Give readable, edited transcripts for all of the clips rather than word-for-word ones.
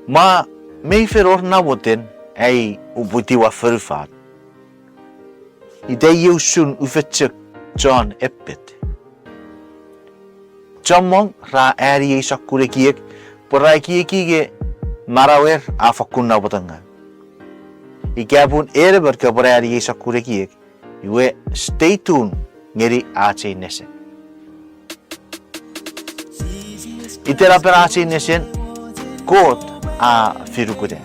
Ma may feror na woten ay ubutiwa ferfat. Ide yusun ufetchuk John epit. Jamong ra ari sakure kiek porai kiekige marawer afakun na wotanga. Ikabun ereber ka porai ari sakure kiek. Iwe stay tuned ngeri ache nese. Itera per ache nesen God a Finuketa.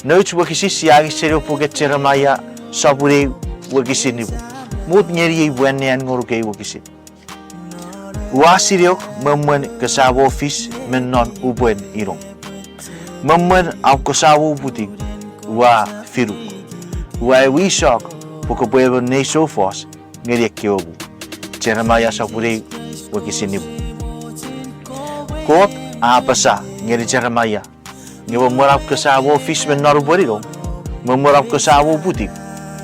Noich wakisi siagi serio puget Jeremiah sabure wakisi nibu. Mut ngeri buenne an ngoruke wakisi. Wasiriok memmen kesawo office menon ubuen irong. Memmen au kesawo butik wa Finuk. Wa wisok pokobwe ne so fos ngeri kiobu. Jeremiah sabure wakisi nibu. God a pasa ngeri Jeremiah. Ngewa morap kesawo office menon ubuen irong. Memorap kesawo butik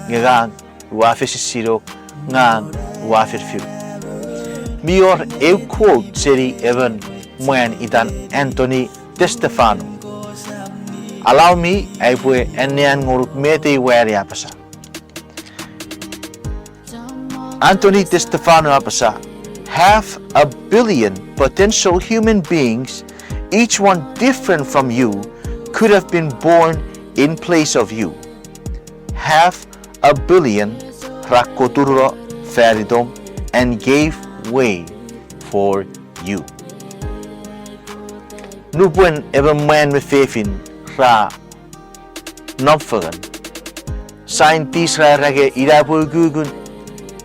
ngegang wa fesisiro ngang wa Finuk. Mior eu quote seri even mwen itan Anthony De Stefano. Allow me ay pue ennean nguruk mete wari apasa. Anthony De Stefano apasa. 500 million potential human beings, each one different from you, could have been born in place of you. 500 million rakoturo feridom and gave way for you. Nupuen even man with faith in ra nopfagan. Scientists ra rage irapu gugun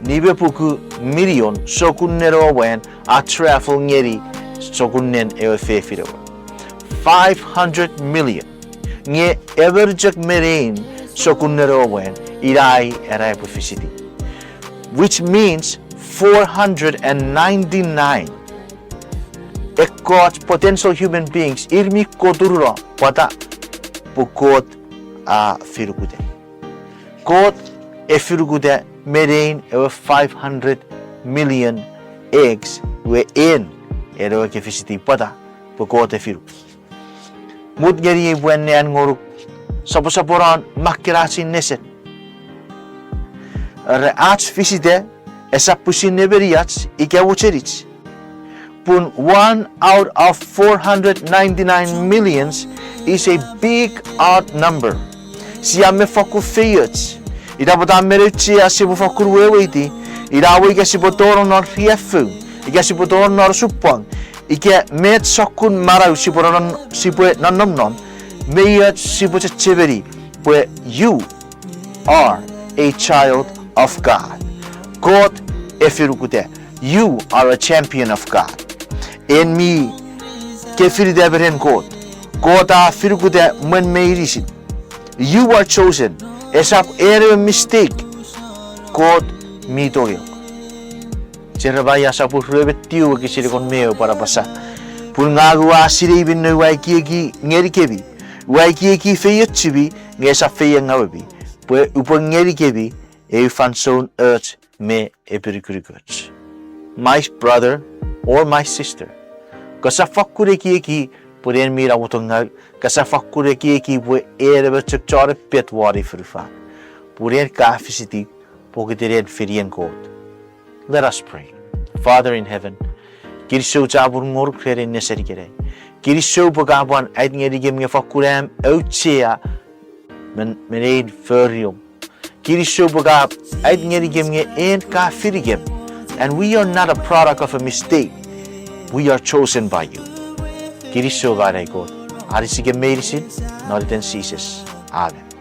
nibepuku million sokun nero wen a travel ngeri sokunnen ewe faith 500 million nge everjak merein sokun nero wen irai erapu fisiti, which means 499 ekot potential human beings irmi koduro pata pukot a Finuketa. God e Finuketa merein over 500 million eggs we in ero ke fisiti pata pukot e Finuketa. Mut ngeri buenne an ngoruk saposaporan makirasi neset. Re ats fisite esa pusin neberiats ikawucherich. Pun 1 out of 499 millions is a big odd number. Siya me foku feyuts. Ida bota merechi asibu fokur wewiti. Ida we ke sibotoro nor riefu. Ika sibotoro nor supang. Ike met sokun marau siboron sibwe nanomnon. Meyat siboche cheberi. Where you are a child of God. God e Finuketa. You are a champion of God. In me, ke Finuketa beren God. God a Finuketa men meirisin. You are chosen. Esap ere mistake. God me toyo. Jeremiah sapur rebetiu ke sire kon meo para pasa. Pun ngagu asire bin no wai ki ngeri kebi. Wai ki feyetchibi ngesa feyengawebi. Pue upon ngeri kebi e fanson earth me epirikurikuch. My brother or my sister, kasafakure ki puren mira wutonga, kasafakure ki pue erebe chakchare pet wari frufa. Puren kafisiti pokiteren firien God. Let us pray. Father in heaven, kirisho jabur ngor krere neserigere. Kirisho pagabuan ait ngerigem ngefakurem ouchea meneid ferium. Kirisho bagab ait ngerigem nge en ka firigem. And we are not a product of a mistake. We are chosen by you. Kirisho garay God. Arisige merisin, noriten Jesus. Amen.